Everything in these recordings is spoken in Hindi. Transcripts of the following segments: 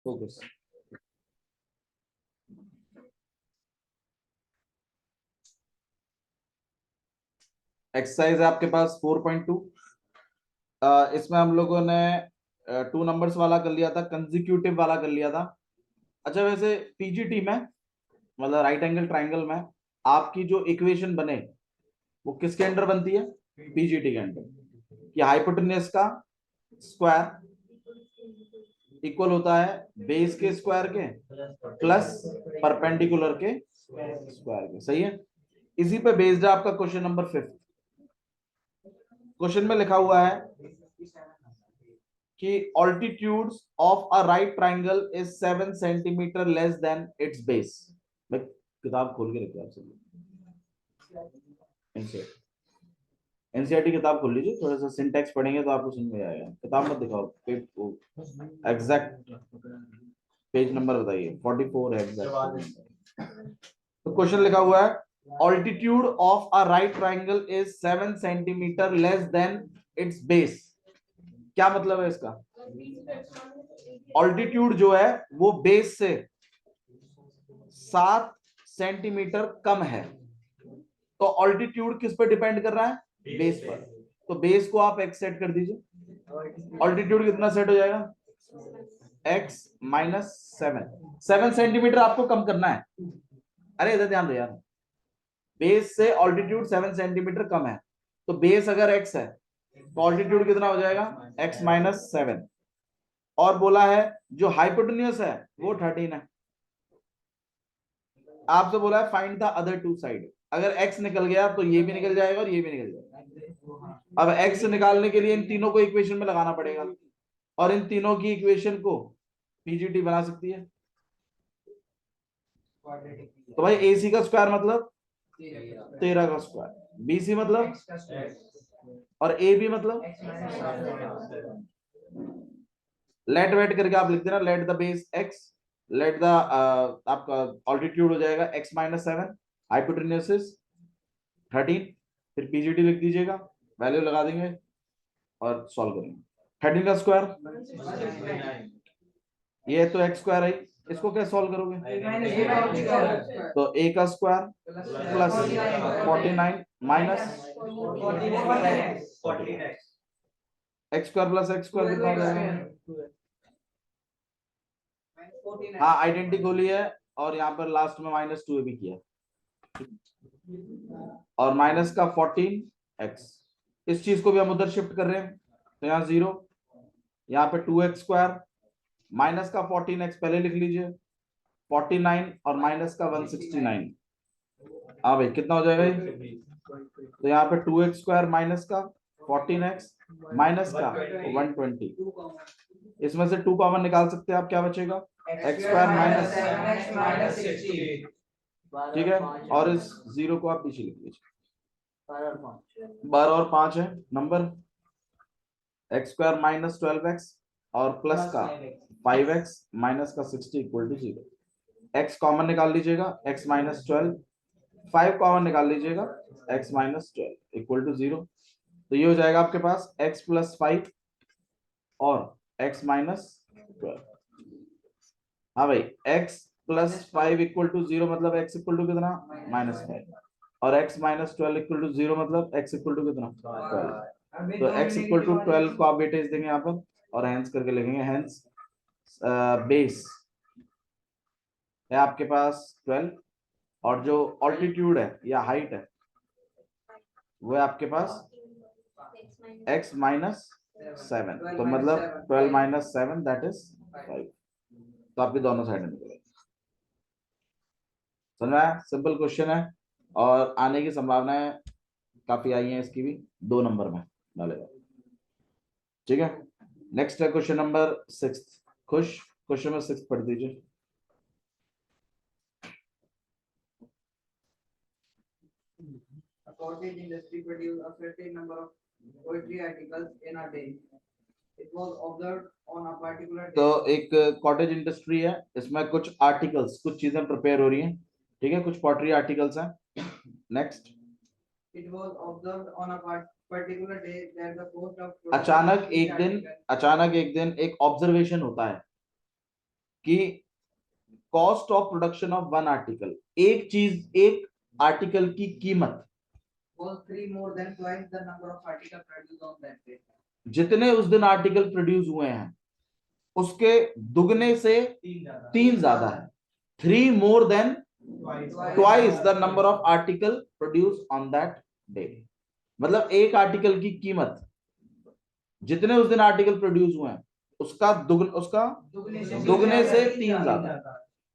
फोकस। एक्सरसाइज है आपके पास 4.2। इसमें हम लोगों ने 2 नंबर्स वाला कर लिया था, कंजिक्यूटिव वाला कर लिया था। अच्छा, वैसे पीजीटी में, मतलब राइट एंगल ट्राइंगल में, आपकी जो इक्वेशन बने वो किसके अंडर बनती है? पीजीटी के अंडर। कि हाइपोटेन्यूज का स्क्वायर इक्वल होता है बेस के स्क्वायर के प्लस परपेंडिकुलर के स्क्वायर के। सही है। इसी पे बेस्ड है आपका क्वेश्चन नंबर 5। क्वेश्चन में लिखा हुआ है कि altitude of a right triangle is 7 centimetre less than it's base. मैं किताब खोल के रखिए आप सब। एनसीईआरटी किताब खोल लीजिए, थोड़ा सा सिंटैक्स पढ़ेंगे तो आपको समझ में आएगा। किताब मत दिखाओ, एग्जैक्ट पेज नंबर बताइए। 44 है एग्जैक्ट। तो क्वेश्चन लिखा हुआ है altitude of a right triangle is 7 centimetre less than it's base. क्या मतलब है इसका? ऑल्टीट्यूड जो है वो बेस से 7 सेंटीमीटर कम है। तो ऑल्टीट्यूड किस पे डिपेंड कर रहा है? बेस पर। तो बेस को आप एक्स सेट कर दीजिए। ऑल्टीट्यूड कितना सेट हो जाएगा? x माइनस 7 सेंटीमीटर आपको कम करना है। अरे इधर ध्यान दो यार, बेस से ऑल्टीट्यूड 7 सेंटीमीटर कम है। तो बेस अगर x है तो ऑल्टीट्यूड कितना हो जाएगा? x minus 7। और बोला है जो हाइपोटेन्यूज है वो 13 है। आपसे बोला है find the other two side. अगर x निकल गया तो ये भी निकल जाएगा और ये भी निकल जाएगा। अब x निकालने के लिए इन तीनों को इक्वेशन में लगाना पड़ेगा, और इन तीनों की इक्वेशन को पीजीटी बना सकती है। तो भाई AC का स्क्वायर मतलब 13 का स्क्वायर, BC मतलब, और AB मतलब। लेट वेट करके आप लिख देना, let the base x, let the आपका ऑल्टीट्यूड हो जाएगा x माइनस 7, हाइपोटेन्यूज 13, फिर पीजीटी लिख दीजिएगा, वैल्यू लगा देंगे और सॉल्व करेंगे। 13 का स्क्वायर, ये तो एक्स स्क्वायर है, इसको क्या सॉल्व करोगे? तो a का square plus 49 minus x square plus x square कितना हो जाएगा? हाँ, आइडेंटिटी खोली है और यहाँ पर लास्ट में -2 भी किया, और माइनस का 14x। इस चीज को भी हम उधर शिफ्ट कर रहे हैं, तो यहाँ 0, यहाँ पे 2x स्क्वायर, माइनस का 14x पहले लिख लीजिए, 49 और माइनस का 169। हाँ भाई, कितना हो जाएगा ये? तो यहाँ पे 2x स्क्वायर माइनस का 14x माइनस का 120। इसमें से 2 कॉमन निकाल सकते हैं आप, क्या बचेगा? x स्क्वायर माइनस, ठीक है। और इस 0 को आप पीछे लिख लीजिए। 12 और 5 है number, x square minus 12x और प्लस का 5x माइनस का 60 इक्वल टू 0। x कॉमन निकाल लीजिएगा, x माइनस 12, 5 कॉमन निकाल लीजिएगा, x माइनस 12 इक्वल टू 0। तो ये हो जाएगा आपके पास x प्लस 5 और x माइनस 12। हाँ भाई, x प्लस 5 इक्वल टू 0 मतलब x इक्वल टू कितना? -5। और x माइनस 12 इक्वल टू 0 मतलब x इक्वल टू कितना? 12। तो x इक्वल टू 12 को आप वेटेज देंगे यहाँ पर और हैंस करके लिखेंगे, हैंस बेस है आपके पास 12, और जो ऑल्टीट्यूड है या हाइट है वो है आपके पास x माइनस 7। तो मतलब 12 माइनस 7 दैट इज 5। तो आपके दोनों साइड में निकलेगा। समझ में आया? सिंपल क्वेश्चन है और आने की संभावनाएं काफी आई हैं इसकी भी, 2 नंबर में डालेगा। ठीक है, नेक्स्ट है क्वेश्चन नंबर 6। खुश, क्वेश्चन नंबर 6 पढ़ दीजिए। A cottage industry produced a certain number of poetry articles in a day. It was observed on a particular day. तो एक कॉटेज इंडस्ट्री है, इसमें कुछ आर्टिकल्स, कुछ चीजें प्रिपेयर हो रही हैं, ठीक है, कुछ पॉटरी आर्टिकल्स हैं। Next, It was observed on a particular day that the cost of अचानक एक दिन एक ऑब्जर्वेशन होता है, कि cost of production of one article, एक आर्टिकल की कीमत was 3 more than twice the number of articles produced on that day. जितने उस दिन आर्टिकल प्रोड्यूस हुए हैं उसके दुगने से 3 ज्यादा है। 3 more than twice the number of article produced on that day। मतलब एक आर्टिकल की कीमत जितने उस दिन आर्टिकल प्रोड्यूस हुए हैं उसका दुगने से 3 ज्यादा।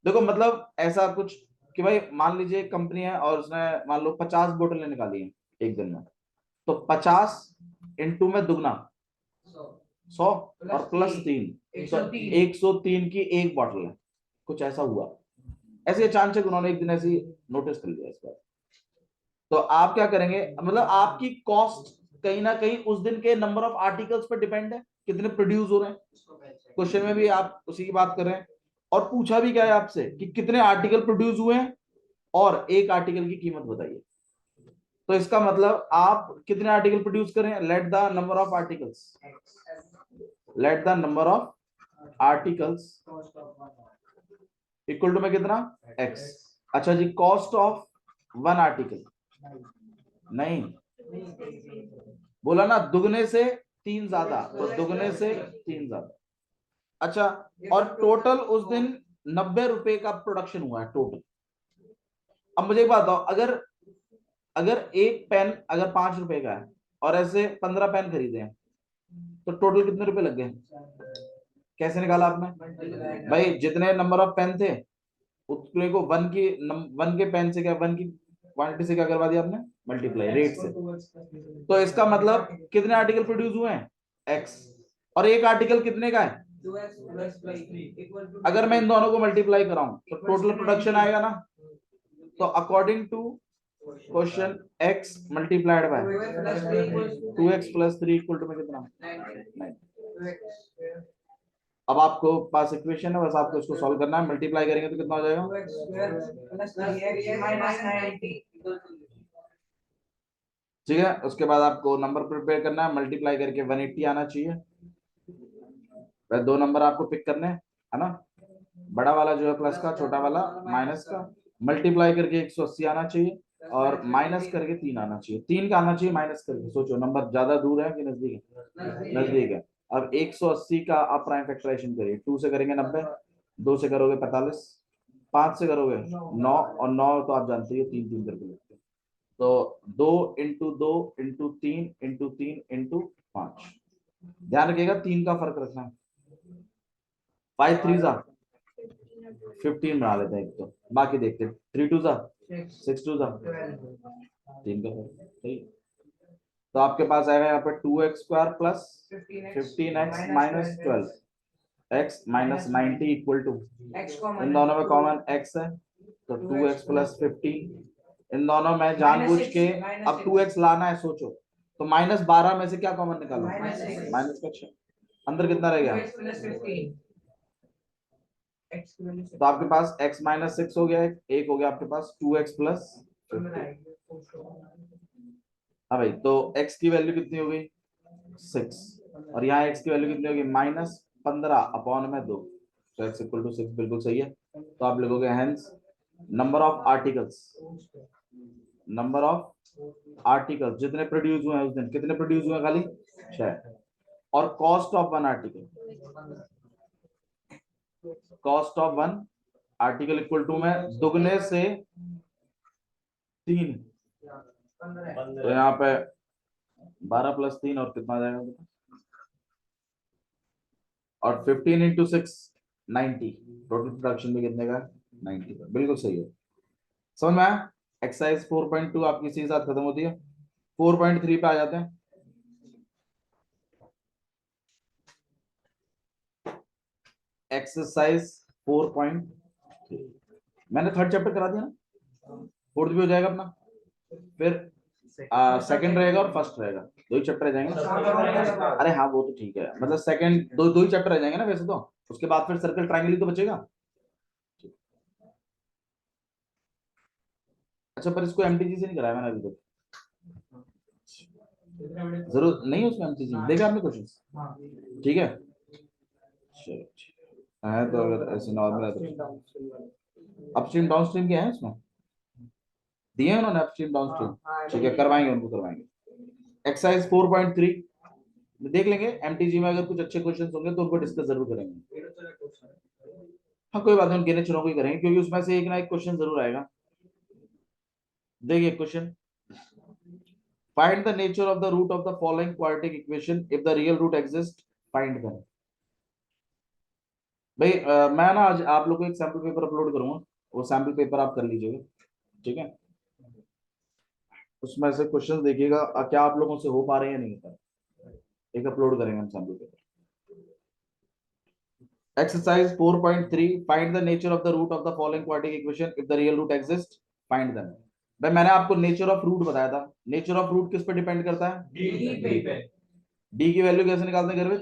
देखो मतलब ऐसा कुछ कि भाई मान लीजिए कंपनी है और उसने मान लो 50 बोतलें निकाली हैं एक दिन में, तो 50 इंटू में दुगना 100 और प्लस 3 तो 103 की एक बॉटल है, कुछ ऐसा हुआ। ऐसे अचानक उन्होंने एक दिन ऐसी नोटिस कर लिया इसका। तो आप क्या करेंगे, मतलब आपकी कॉस्ट कहीं ना कहीं उस दिन के नंबर ऑफ आर्टिकल्स पर डिपेंड है, कितने प्रोड्यूस हो रहे हैं। क्वेश्चन में भी आप उसी की बात कर रहे हैं और पूछा भी क्या है आपसे कि कितने आर्टिकल प्रोड्यूस हुए हैं और एक आर्टिकल की कीमत बताइए। तो इसका मतलब आप कितने आर्टिकल प्रोड्यूस करें, let the number of articles, let the number of articles equal to में कितना x। अच्छा जी, कॉस्ट ऑफ वन आर्टिकल नहीं बोला ना, दुगने से 3 ज्यादा, तो दुगने से 3 ज्यादा। अच्छा, और टोटल उस दिन 90 रुपए का प्रोडक्शन हुआ है टोटल। अब मुझे एक बात बताओ, अगर एक पेन अगर 5 रुपए का है और ऐसे 15 पेन खरीदे हैं तो टोटल कितने रुपए लग गए? कैसे निकाला आपने? भाई जितने नंबर ऑफ पेन थे उतने को वन के पेन से क्या, वन की क्वांटिटी से क्या करवा दिया आपने, मल्टीप्लाई रेट से। तो इसका मतलब कितने आर्टिकल प्रोड्यूस हुए हैं, x, और एक आर्टिकल कितने का है? अगर मैं इन दोनों को मल्टीप्लाई कराऊं तो टोटल प्रोडक्शन आएगा ना। तो according to question x multiplied by 2x plus 3 equal to में कितना 9। अब आपको पास इक्वेशन है, बस आपको इसको सॉल्व करना है। मल्टीप्लाई करेंगे तो कितना हो जाएगा, ठीक है। उसके बाद आपको नंबर प्रिपेयर करना है, मल्टीप्लाई करके 180 आना चाहिए। वह दो नंबर आपको पिक करने हैं, है ना, बड़ा वाला जो है प्लस का, छोटा वाला माइनस का। मल्टीप्लाई करके 180 आना चाहिए और माइनस करके 3 आना चाहिए। 3 का आना चाहिए माइनस करके। सोचो नंबर ज्यादा दूर है कि नजदीक है? नजदीक है। अब 180 का आप प्राइम फैक्टराइजेशन करिए। 2 से करेंगे 90, 2 से करोगे 45, 5 से करोगे 9, और 9 तो आप जानते हो 3 3 करके लिखते हैं। तो 2 इंटू 2 इंटू 3 इंटू 3 इंटू 5। ध्यान रखिएगा 3 का फर्क रखना। 5 3 जा 15 बना लेते हैं एक, तो बाकी देखते हैं। 3 2 जा 6 2 जा 3 का फर्क, सही। तो आपके पास आएगा यहाँ पे 2x square plus 15x minus 12 x minus 90 equal to, इन दोनों में कॉमन x है तो 2x प्लस 15। इन दोनों में जानबूझ के अब 2x लाना है, सोचो तो माइनस 12 में से क्या कॉमन निकालो, माइनस का 6, अंदर कितना रह गया? तो आपके पास x माइनस 6 हो गया, एक हो गया आपके पास 2x प्लस 15। हाँ भाई, तो x की वैल्यू कितनी हो गई 6, और यहाँ x की वैल्यू कितनी होगी माइनस 15 अपॉन में 2, तो x इक्वल टू 6 बिल्कुल सही है। तो आप लिखोगे hence number of articles, number of articles जितने प्रोड्यूस हुए हैं उस दिन, कितने प्रोड्यूस हुए खाली 6, और cost of one article, cost of one article equal to में दुगने से 3, तो यहाँ पे 12 प्लस 3 और कितना आ जाएगा, और 15 इंटू 6 90, टोटल प्रोडक्शन भी कितने का 90 का, बिल्कुल सही है। समझ में आया? एक्सरसाइज 4.2 आपकी इसी के साथ खत्म होती है। 4.3 पे आ जाते हैं। एक्सरसाइज 4.3 मैंने थर्ड चैप्टर करा दिया ना, फोर्थ भी हो जाएगा अपना, फिर सेकंड रहेगा और फर्स्ट रहेगा, 2 ही चैप्टर रह जाएंगे। अरे हाँ वो तो ठीक है, मतलब सेकंड दो ही चैप्टर रह जाएंगे ना वैसे तो, उसके बाद फिर सर्कल ट्रायंगल ही तो बचेगा। अच्छा, पर इसको एमटीजी से नहीं कराया मैंने अभी तक, जरूर नहीं उसमें एमटीजी देखा आपने क्वेश्चन, ठीक है चलो। है तो अगर ऐसे नॉर्मल है तो अपस्ट्रीम डाउनस्ट्रीम के हैं इसमें दिए हैं उन्होंने अपस्ट्रीम डाउनस्ट्रीम ठीक है करवाएंगे उनको करवाएंगे एक्सरसाइज 4.3 देख लेंगे एमटीजी में अगर कुछ अच्छे क्वेश्चन होंगे तो उनको डिस्कस जरूर करेंगे हाँ कोई बात नहीं उनके गिने चुनाव को ही करेंगे क्योंकि उसमें से एक ना एक क्वेश्चन जरूर आएगा देखिए question find the nature of the root of the following quadratic equation if the real root exist find them भाई मैं ना आज आप लोग को एक सैंपल पेपर अपलोड करूंगा वो सैंपल पेपर आप कर लीजिएगा ठीक है उसमें से क्वेश्चन देखिएगा क्या आप लोगों से हो पा रहे हैं या नहीं हो पा रहे एक अपलोड करेंगे हम sample paper exercise 4.3 find the nature of the root of the following quadratic equation if the real root exist find them भाई मैंने आपको नेचर ऑफ रूट बताया था नेचर ऑफ रूट किस पे डिपेंड करता है डी की वैल्यू कैसे निकालते हैं घर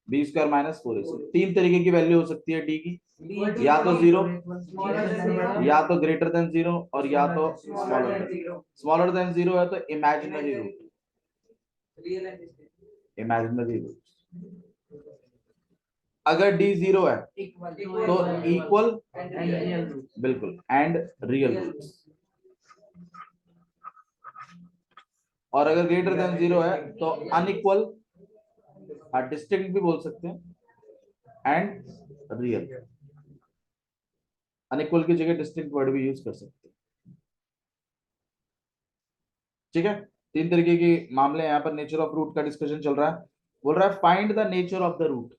बी स्क्वायर माइनस 4ac तीन तरीके की वैल्यू हो सकती है डी की या तो 0 या तो ग्रेटर देन 0 और या तो स्मॉलर देन 0 है तो इमेजिनरी रूट इमेजिनरी रूट अगर डी 0 है तो इक्वल बिल्कुल एंड रियल रूट और अगर ग्रेटर देन 0 है तो अनइक्वल डिस्टिंक्ट भी बोल सकते हैं एंड रियल अनइक्वल की जगह डिस्टिंक्ट वर्ड भी यूज कर सकते हैं ठीक है तीन तरीके के मामले यहाँ पर नेचर ऑफ रूट का डिस्कशन चल रहा है बोल रहा है find the nature of the root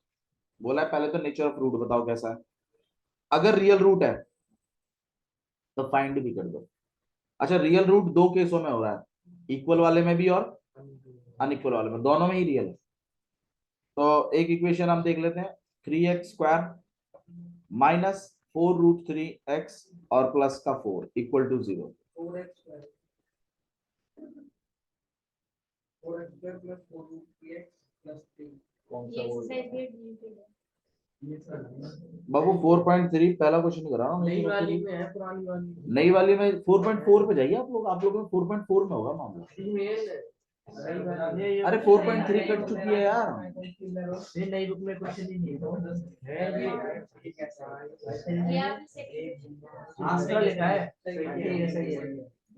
बोला है पहले तो नेचर ऑफ रूट बताओ कैसा है अगर रियल रूट है तो फाइंड भी कर दो अच्छा रियल रूट दो केसों में हो रहा है इक्वल वाले में भी और अनइक्वल वाले में दोनों में ही रियल है तो एक इक्वेशन हम देख लेते हैं 3x स्क्वायर माइनस 4√3x और प्लस का 4 इक्वल टू 0 बाबू 4.3 पहला क्वेश्चन करा रहा हूँ नई वाली में है पुरानी वाली नई वाली में 4.4 पे जाइए आप लोग में 4.4 में होगा मामला अरे 4.3 कट चुकी है यार ये नई बुक में क्वेश्चन ही नहीं है आंसर लिखा है सही है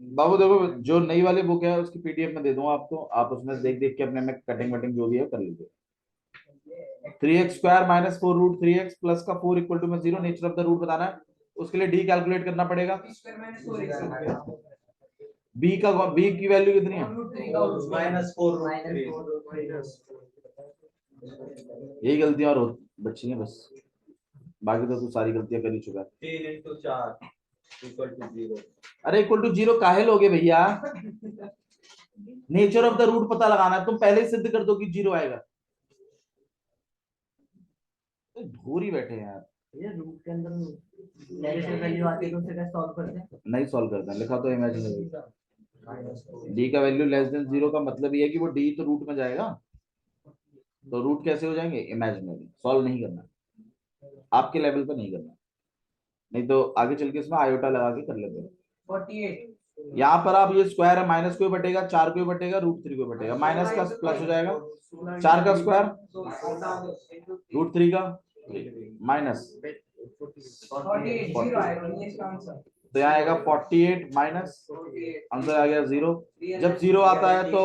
बाबू देखो जो नई वाली बुक है उसकी पीडीएफ में दे दूंगा आपको आप उसमें देख देख के अपने में कटिंग वटिंग जो भी है कर लीजिए 3x square minus 4√3x plus का 4 इक्वल टू में 0 नेचर ऑफ द रूट बताना है उसके लिए डी कैलकुलेट करना पड़ेगा बी की वैल्यू कितनी है यही गलतियां और बच्ची हैं बस बाकी तो तू सारी गलतियां कर ही चुका है 3 into 4 equal to 0 अरे इक्वल टू 0 काहे लोगे भैया नेचर ऑफ द रूट पता लगाना है तुम पहले ही सिद्ध कर दो कि 0 आएगा भूरी बैठे हैं यार ये रूट के अंदर नेगेटिव वैल्यू आती है तो उसे कैसे सॉल्व करते हैं नहीं सॉल्व करते हैं लिखा तो इमेजिनरी डी का वैल्यू लेस देन 0 का मतलब ये है कि वो डी तो रूट में जाएगा तो रूट कैसे हो जाएंगे इमेजिनरी सॉल्व नहीं करना आपके लेवल पे नहीं करना नहीं तो आगे चल के इसमें आयोटा लगा के कर लेते हैं 48 यहाँ पर आप ये स्क्वायर है माइनस को बटेगा 4 को बटेगा √3 को बटेगा माइनस का प्लस हो जाएगा 4 का स्क्वायर √3 का माइनस तो यहाँ आएगा 48 माइनस आंसर आ गया 0 जब 0 आता है तो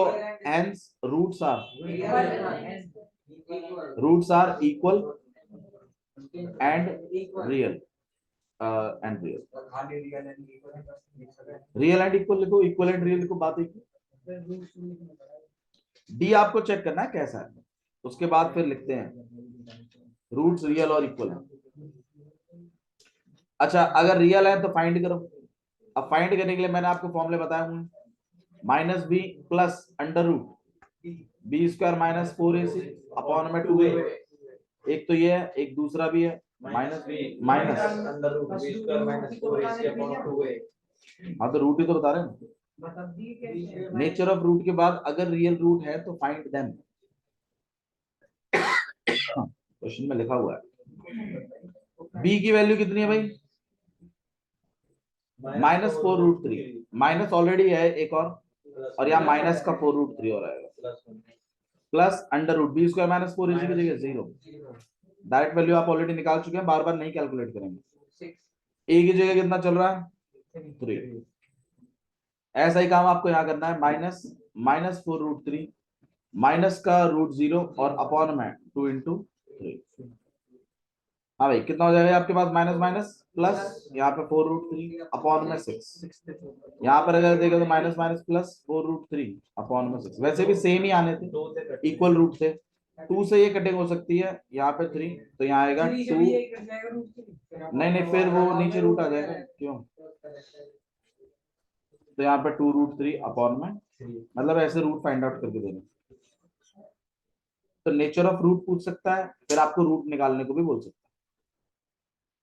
hence roots are equal and real real and equal लिखो इक्वल एंड रियल लिखो बात एक डी आपको चेक करना है कैसा है उसके बाद फिर लिखते हैं रूट्स रियल और इक्वल है अच्छा अगर रियल है तो फाइंड करो अब फाइंड करने के लिए मैंने आपको फॉर्मूले बताया हूँ minus b plus under root b square minus 4ac upon में 2a एक तो ये है एक दूसरा भी है minus under root b square minus 4ac upon 2a हाँ तो रूट ही तो बता रहे हैं नेचर ऑफ रूट के बाद अगर रियल रूट है तो फाइंड देम क्वेश्चन में लिखा हुआ है बी की वैल्यू कितनी है भाई माइनस 4√3 माइनस ऑलरेडी है एक और यहाँ माइनस का 4√3 और आएगा plus under root b square minus 4ac की जगह 0 डायरेक्ट वैल्यू आप ऑलरेडी निकाल चुके हैं, बार बार नहीं कैलकुलेट करेंगे। 6 ए की जगह कितना चल रहा है 3। ऐसा ही काम आपको यहाँ करना है, -4√3 माइनस का √0 और अपॉन में 2 × 3। हाँ भाई कितना हो जाएगा आपके पास, माइनस माइनस प्लस, यहाँ पे 4√3 अपॉन में 6। यहाँ पर अगर देखो तो माइनस माइनस प्लस 4√3 अपॉन में 6, वैसे भी सेम ही आने थे, इक्वल रूट थे। 2 से ये कटिंग हो सकती है, यहाँ पे 3 तो यहाँ आएगा 2। नहीं फिर वो नीचे रूट आ जाएगा, क्यों? तो यहाँ पे 2√3 अपॉन में, मतलब ऐसे रूट फाइंड आउट करके देना। तो नेचर ऑफ रूट पूछ सकता है, फिर आपको रूट निकालने को भी बोल सकता है,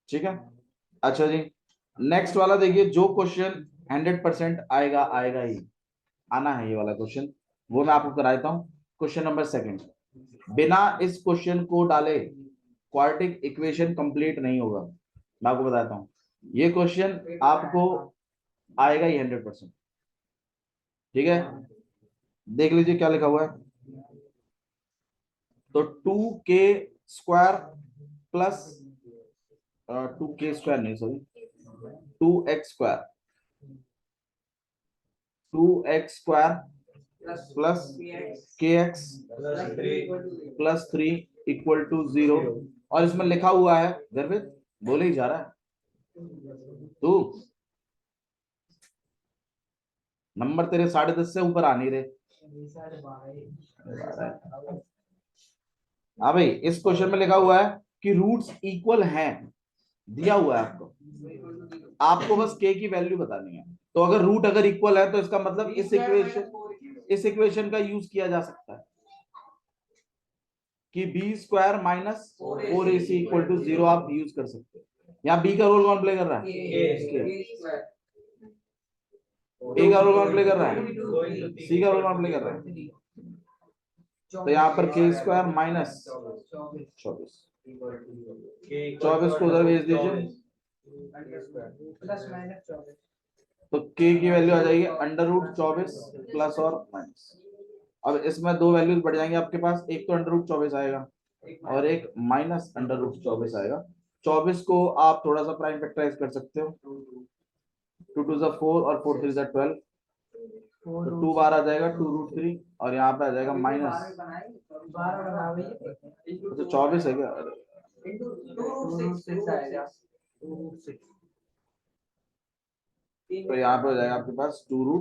ठीक है। अच्छा जी, नेक्स्ट वाला देखिए, जो क्वेश्चन 100% आएगा आएगा ही, आना है ये वाला क्वेश्चन, वो मैं आपको कराता हूँ। क्वेश्चन नंबर 2, बिना इस क्वेश्चन को डाले क्वाड्रेटिक इक्वेशन कंप्लीट नहीं होगा। मैं आपको बताता हूँ, ये क्वेश्चन आपको आएगा ही 100%, ठीक है। देख लीजिए क्या लिखा हुआ है। तो 2k² प्लस 2k² नहीं sorry 2x², 2x² plus kx plus 3 = 0। और इसमें लिखा हुआ है, गर्भित बोले ही जा रहा है तू, नंबर तेरे 10.5 से ऊपर आ नहीं रहे। हाँ भाई, इस क्वेश्चन में लिखा हुआ है कि रूट्स इक्वल हैं, दिया हुआ है आपको बस k की वैल्यू बतानी है। तो अगर रूट अगर इक्वल है तो इसका मतलब इस इक्वेशन का यूज किया जा सकता है कि b² माइनस 4ac = 0 आप यूज कर सकते हैं। यहाँ b का रोल कौन प्ले कर रहा है, a का रोल कौन प्ले कर रहा है, c का रोल कौन प्ले कर रहा है। तो यहाँ पर k² माइनस 24 को उधर भेज दीजिए, तो k की वैल्यू आ जाएगी √24 प्लस और माइनस। अब इसमें दो वैल्यूज बढ़ जाएंगे आपके पास, एक तो √24 आएगा और एक माइनस √24 आएगा। 24 को आप थोड़ा सा प्राइम फैक्टराइज कर सकते हो, 2 × 2 = 4 और 4 × 3 = 12, तो 2 बार आ जाएगा 2√3 और यहाँ पे आ जाएगा माइनस, तो 24 है क्या, तो यहाँ पे हो जाएगा आपके पास 2√,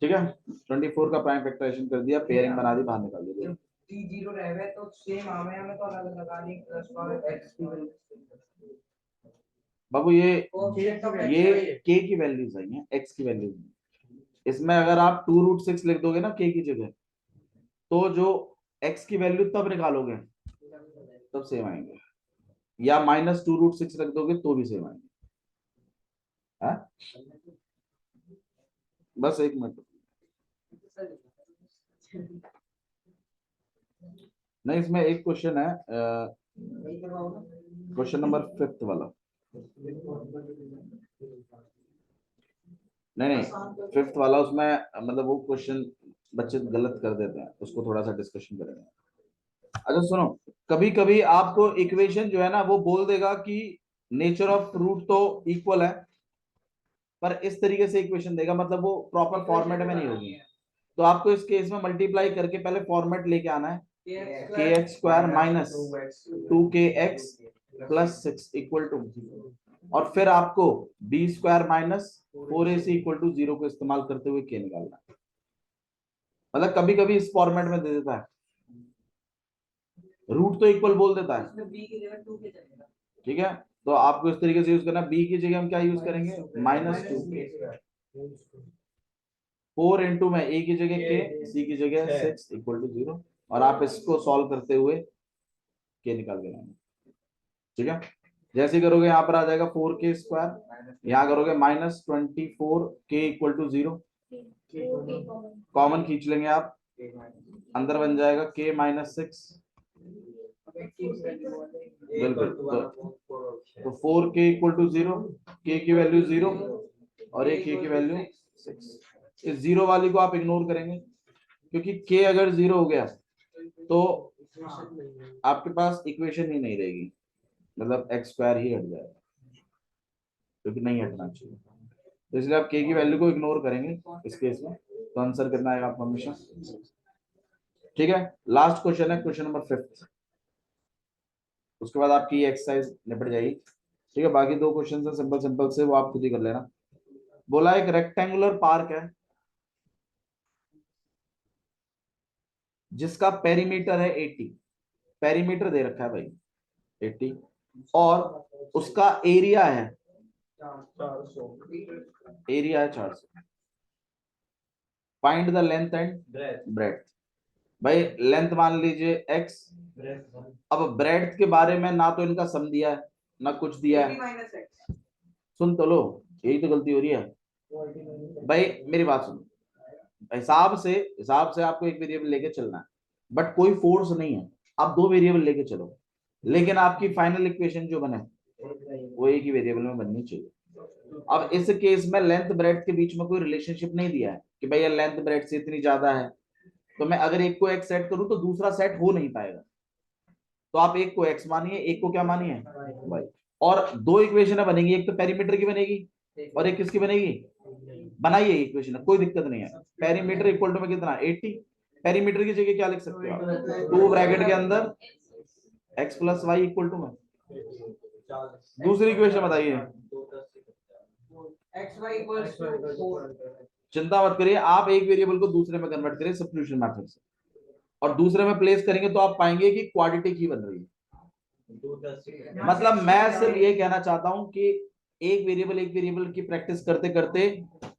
ठीक है। 24 का प्राइम फैक्टराइजेशन कर दिया, पेयरिंग बना दी, बाहर निकाल दिया। t0 रहे तो सेम आवे हमें तो अलग लगा दी प्लस और x की वैल्यू। बाबू ये k की वैल्यूज आई हैं, x की वैल्यूज नहीं। इसमें अगर आप 2√6 लिख दोगे ना k की जगह, तो जो x की वैल्यू तब निकालोगे तब सेम आएंगे, या -2√6 रख दोगे तो भी सेम आएंगे। हाँ? बस एक मिनट, नहीं इसमें एक क्वेश्चन है, क्वेश्चन नंबर 5 वाला, नहीं 5th वाला, उसमें मतलब वो क्वेश्चन बच्चे गलत कर देते हैं, उसको थोड़ा सा डिस्कशन करेंगे। अच्छा सुनो, कभी कभी आपको इक्वेशन जो है ना वो बोल देगा कि नेचर ऑफ रूट तो इक्वल है, पर इस तरीके से इक्वेशन देगा, मतलब वो प्रॉपर फॉर्मेट में नहीं होगी। तो आपको इस केस में मल्टीप्लाई करके पहले फॉर्मेट लेके आना है, kx² माइनस 2kx प्लस 6 = और फिर आपको b² माइनस 4ac = 0 को इस्तेमाल करते हुए k निकालना है। मतलब कभी कभी इस फॉर्मेट में दे देता है, रूट तो इक्वल बोल देता है, ठीक है। तो आपको इस तरीके से यूज करना, b की जगह हम क्या यूज करेंगे, -2, 4 × में a की जगह k, c की जगह 6 = 0, और आप इसको सॉल्व करते हुए k निकाल के लाएंगे, ठीक है। जैसे करोगे यहाँ पर आ जाएगा 4k², यहाँ करोगे -24k = 0, कॉमन खींच लेंगे आप, अंदर बन जाएगा k - 6, बिल्कुल। तो 4k = 0, k की वैल्यू 0 और एक k की वैल्यू 6। इस 0 वाली को आप इग्नोर करेंगे, क्योंकि k अगर 0 हो गया तो आपके पास इक्वेशन ही नहीं रहेगी, मतलब एक्स स्क्वायर ही हट जाएगा, क्योंकि नहीं हटना चाहिए। तो इसलिए आप k की वैल्यू को इग्नोर करेंगे इस केस में, तो आंसर कितना आएगा आपका हमेशा। ठीक है, लास्ट क्वेश्चन है क्वेश्चन नंबर 5, उसके बाद आपकी एक्सरसाइज निपट जाएगी। ठीक है, बाकी 2 क्वेश्चन है सिंपल सिंपल से, वो आप खुद ही कर लेना। बोला एक रेक्टेंगुलर पार्क है जिसका पेरीमीटर है 80, पेरीमीटर दे रखा है भाई 80, और उसका एरिया है 400। Find the length and breadth. भाई लेंथ मान लीजिए x, अब ब्रेड्थ के बारे में ना तो इनका सम दिया है ना कुछ दिया है। सुन तो लो, यही तो गलती हो रही है भाई, मेरी बात सुनो। हिसाब से आपको एक वेरिएबल लेके चलना है, बट कोई फोर्स नहीं है, आप 2 वेरिएबल लेके चलो, लेकिन आपकी फाइनल इक्वेशन जो बने वो एक ही वेरिएबल में बननी चाहिए। अब इस केस में लेंथ ब्रेड्थ के बीच में कोई रिलेशनशिप नहीं दिया है कि भाई लेंथ ब्रेड्थ से इतनी ज्यादा है, तो मैं अगर एक को x सेट करूं तो दूसरा सेट हो नहीं पाएगा। तो आप एक को x मानिए, एक को क्या मानिए y, और 2 इक्वेशन बनेगी, एक तो पेरीमीटर की बनेगी और एक किसकी बनेगी। बनाइए इक्वेशन, कोई दिक्कत नहीं है। पेरीमीटर इक्वल टू में कितना 80, पेरीमीटर की जगह क्या लिख सकते हो आप, 2 ब्रैकेट के अंदर x plus y equal to में। दूसरी इक्वेशन बताइए, चिंता मत करिए, आप एक वेरिएबल को दूसरे में कन्वर्ट करिए सब्स्टिट्यूशन मेथड से, और दूसरे में प्लेस करेंगे तो आप पाएंगे कि क्वाड्रेटिक ही बन रही है। मतलब मैं सिर्फ ये कहना चाहता हूं कि एक वेरिएबल की प्रैक्टिस करते करते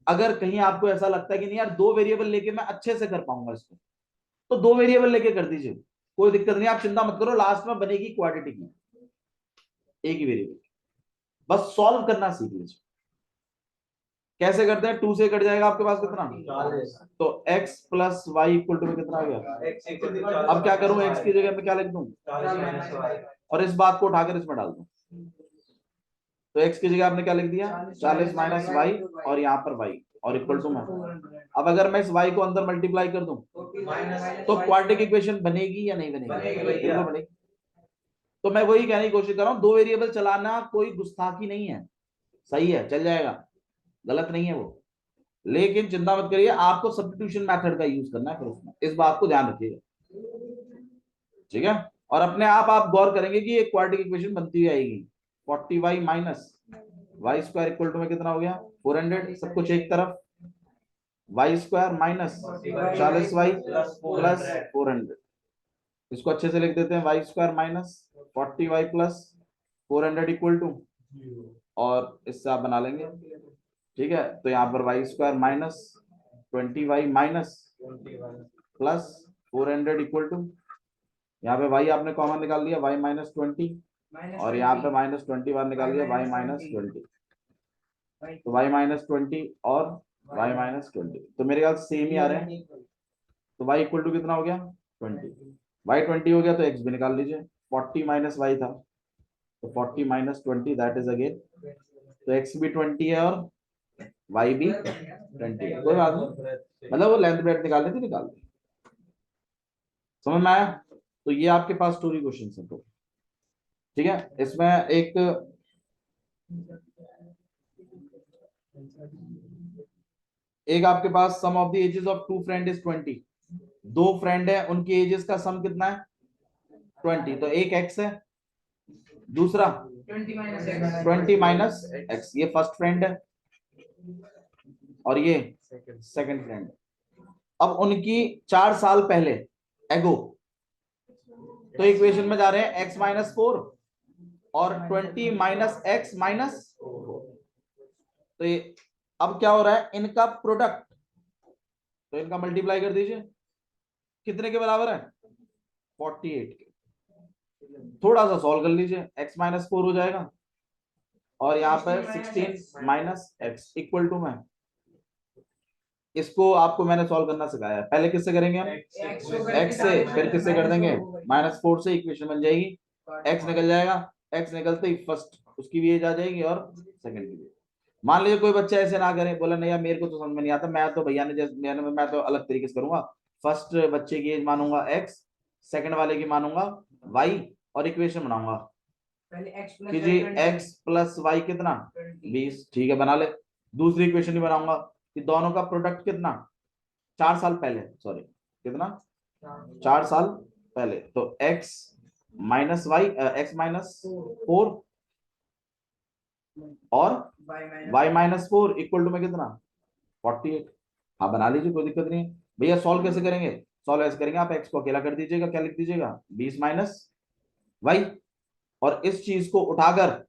अगर कहीं आपको ऐसा लगता है कि नहीं यार 2 वेरिएबल लेके मैं अच्छे से कर पाऊंगा इसको, तो 2 वेरिएबल लेके कर दीजिए, कोई दिक्कत नहीं, आप चिंता मत करो, लास्ट में बनेगी क्वाड्रेटिक ही, एक ही वेरिएबल। बस सॉल्व करना सीख लीजिए। कैसे करते हैं, 2 से कट जाएगा आपके पास कितना, तो x plus y equal to में कितना आ गया। अब क्या करूं, x की जगह में क्या लिख दूं, और इस बात को उठाकर इसमें डाल दूं, तो x की जगह आपने क्या लिख दिया 40 माइनस वाई, और यहाँ पर y और इक्वल टू में। अब अगर मैं इस y को अंदर मल्टीप्लाई कर दूं तो क्वाड्रेटिक इक्वेशन बनेगी या नहीं बनेगी, बिल्कुल बनेगी। तो मैं वही कहने की कोशिश कर रहा हूं, 2 वेरिएबल चलाना कोई गुस्ताखी नहीं है, सही है, चल जाएगा, गलत नहीं है वो, लेकिन चिंता मत करिए, आपको सब्स्टिट्यूशन मेथड का यूज करना है फिर उसमें, इस बात को ध्यान रखिएगा। ठीक है, और अपने आप गौर करेंगे कि एक क्वाड्रेटिक इक्वेशन बनती हुई आएगी, 40y minus y square equal to में कितना हो गया 400, सब कुछ एक तरफ, Y square minus 40y plus 400, इसको अच्छे से लिख देते हैं, y square minus 40y plus 400 equal to, और इससे आप बना लेंगे। ठीक है, तो यहाँ पर y square minus 20y minus plus 400 equal to, यहाँ पे y आपने कॉमन निकाल लिया y माइनस 20, और यहाँ पे माइनस 20 बार निकाल लिया y माइनस 20, तो y माइनस 20 और y माइनस 20, तो मेरे ख्याल सेम ही आ रहे हैं। तो y इक्वल टू कितना हो गया 20, y 20 हो गया तो x भी निकाल लीजिए, 40 माइनस y था, तो 40 माइनस 20 दैट इज अगेन, तो x भी 20 है और y भी 20 है, कोई बात नहीं, मतलब वो लेंथ ब्रेड्थ निकालने थी निकाल दी, समझ में आया। तो ये आपके पास स्टोरी क्वेश्चन है, तो ठीक है, इसमें एक आपके पास sum of the ages of 2 friend is 20, 2 friend है उनकी एजेस का सम कितना है 20, तो एक x है, दूसरा 20 माइनस x, ये फर्स्ट फ्रेंड है और ये सेकंड फ्रेंड। अब उनकी 4 साल पहले एगो, तो इक्वेशन में जा रहे हैं x माइनस 4 और 20 माइनस x माइनस 4, तो ये अब क्या हो रहा है इनका प्रोडक्ट, तो इनका मल्टीप्लाई कर दीजिए, कितने के बराबर है 48 के, थोड़ा सा सॉल्व कर लीजिए, x माइनस 4 हो जाएगा, और यहाँ पर 16 माइनस एक्स इक्वल टू में, इसको आपको मैंने सॉल्व करना सिखाया है, पहले किससे करेंगे हम x से, फिर किससे कर देंगे -4 से, इक्वेशन बन जाएगी, x निकल जाएगा, x निकलते ही फर्स्ट उसकी भी एज आ जाएगी और सेकंड की भी। मान लीजिए कोई बच्चा ऐसे ना करे, बोला नहीं यार मेरे को तो समझ में नहीं आता, मैं तो भैया ने जैसे मैं तो अलग तरीके से करूंगा, फर्स्ट बच्चे की एज मानूंगा x, सेकंड वाले की मानूंगा y और इक्वेशन बनाऊंगा पहले x कि प्लस जी x प्लस y कितना 20, ठीक है बना ले। दूसरी इक्वेशन भी बनाऊंगा कि दोनों का प्रोडक्ट कितना 4 साल पहले, सॉरी कितना 4 साल पहले, तो x minus y, x minus 4 और y माइनस 4 इक्वल टू में कितना 48। हाँ बना लीजिए, कोई दिक्कत नहीं है भैया। सॉल्व कैसे करेंगे? सॉल्व ऐसे करेंगे, आप x को अकेला कर दीजिएगा, क्या लिख दीजिएगा 20 माइनस वाई, और इस चीज को उठाकर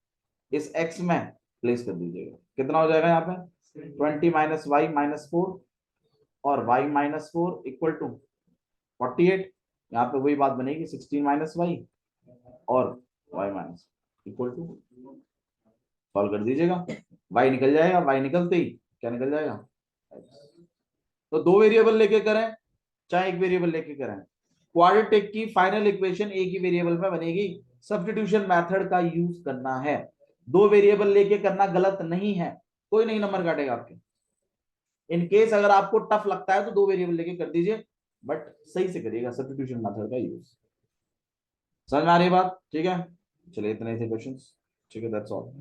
इस x में प्लेस कर दीजिएगा, कितना हो जाएगा यहाँ पे 20 माइनस वाई माइनस 4 और y माइनस 4 इक्वल टू 48। यहाँ पे वही बात बनेगी 16 माइनस वाई और y minus equal to, solve कर दीजिएगा, y निकल जाएगा, y निकलते ही क्या निकल जाएगा। तो दो वेरिएबल लेके करें चाहे एक वेरिएबल लेके करें, क्वाड्रेटिक की फाइनल इक्वेशन एक ही वेरिएबल में बनेगी। सब्स्टिट्यूशन मेथड का यूज करना है, दो वेरिएबल लेके करना गलत नहीं है, कोई नहीं नंबर काटेगा आपके। इन केस अगर आपको टफ लगता है तो दो वेरिएबल लेके कर दीजिए, बट सही से करिएगा सब्स्टिट्यूशन मेथड का यूज। समझ में आ रही बात? ठीक है, चलिए इतने थे क्वेश्चंस, ठीक है, दैट्स ऑल।